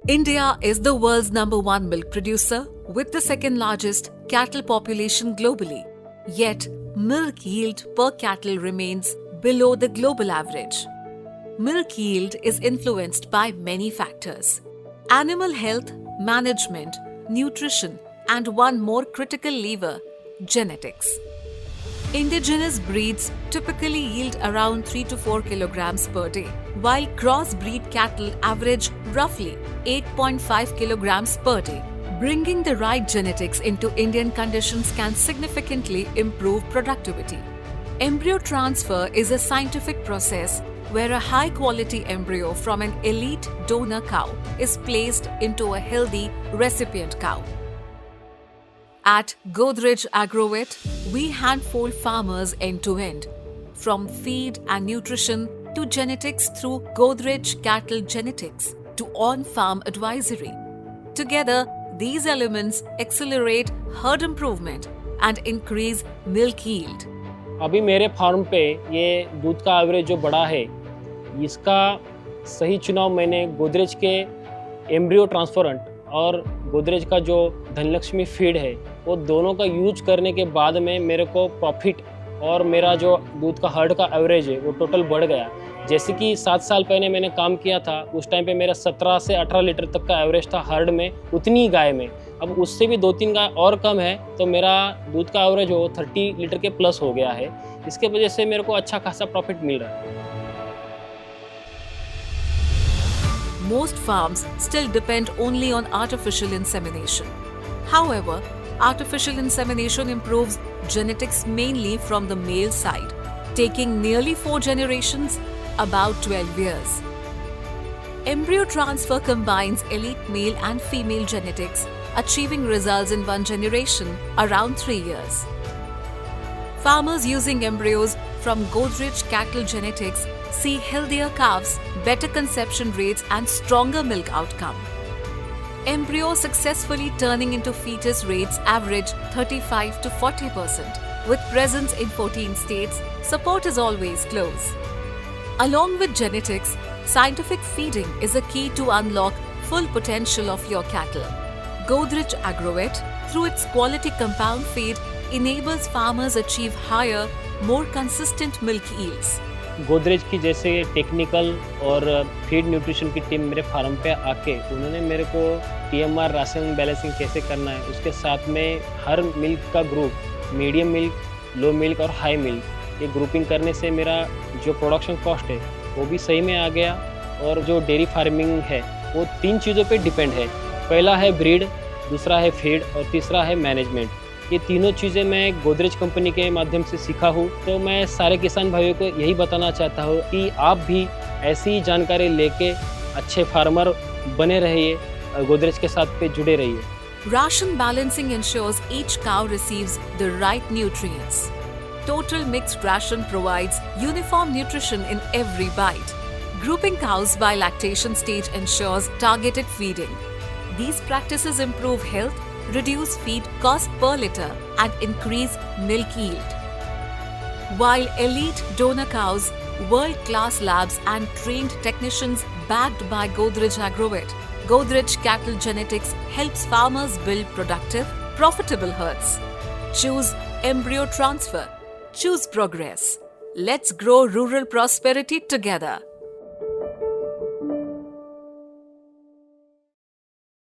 India is the world's #1 milk producer with the second largest cattle population globally. Yet, milk yield per cattle remains below the global average. Milk yield is influenced by many factors: animal health, management, nutrition, and one more critical lever, genetics. Indigenous breeds typically yield around 3 to 4 kilograms per day, while crossbreed cattle average roughly 8.5 kilograms per day. Bringing the right genetics into Indian conditions can significantly improve productivity. Embryo transfer is a scientific process where a high-quality embryo from an elite donor cow is placed into a healthy recipient cow. At Godrej Agrovet, we handhold farmers end-to-end, from feed and nutrition to genetics through Godrej Cattle Genetics to on-farm advisory. Together, these elements accelerate herd improvement and increase milk yield. अभी मेरे farm पे ये दूध का average जो बड़ा है, इसका सही चुनाव मैंने गोदरेज के एम्ब्रियो ट्रांसफरेंट और गोदरेज का जो धनलक्ष्मी फीड है, वो दोनों का यूज करने के बाद में मेरे को प्रॉफिट और मेरा जो दूध का हर्ड का एवरेज है वो टोटल बढ़ गया। जैसे कि 7 साल पहले मैंने काम किया था, उस टाइम पे मेरा 17 से 18 लीटर तक का एवरेज था हर्ड में, उतनी गाय में। अब उससे भी 2-3 गाय और कम है तो मेरा दूध का एवरेज वो 30 लीटर के प्लस हो गया है। इसके वजह से मेरे को अच्छा खासा प्रॉफिट मिल रहा है। Most farms still depend only on artificial insemination. However, artificial insemination improves genetics mainly from the male side, taking nearly 4 generations, about 12 years. Embryo transfer combines elite male and female genetics, achieving results in 1 generation, around 3 years. Farmers using embryos from Godrej Cattle Genetics see healthier calves, better conception rates and stronger milk outcome. Embryo successfully turning into fetus rates average 35 to 40%. With presence in 14 states, support is always close. Along with genetics, scientific feeding is a key to unlock full potential of your cattle. Godrej Agrovet, through its quality compound feed, enables farmers achieve higher, more consistent milk yields. Godrej की जैसे technical और feed nutrition की team मेरे farm पे आके उन्होंने मेरे को TMR राशन बैलेंसिंग कैसे करना है, उसके साथ में हर मिल्क का ग्रुप, मीडियम मिल्क, लो मिल्क और हाई मिल्क, ये ग्रुपिंग करने से मेरा जो प्रोडक्शन कॉस्ट है वो भी सही में आ गया। और जो डेयरी फार्मिंग है वो 3 चीज़ों पे डिपेंड है। पहला है ब्रीड, दूसरा है फीड और तीसरा है मैनेजमेंट। ये तीनों चीज़ें मैं गोदरेज कंपनी के माध्यम से सीखा हूँ। तो मैं सारे किसान भाइयों को यही बताना चाहता हूँ कि आप भी ऐसी जानकारी लेके अच्छे फार्मर बने रहिए, गोदरेज के साथ पे जुड़े रहिए। Ration balancing ensures each cow receives the right nutrients. Total mixed ration provides uniform nutrition in every bite. Grouping cows by lactation stage ensures targeted feeding. These practices improve health, reduce feed cost per litter and increase milk yield. While elite donor cows, world-class labs and trained technicians backed by Godrej Agrovet, Godrej Cattle Genetics helps farmers build productive, profitable herds. Choose embryo transfer. Choose progress. Let's grow rural prosperity together.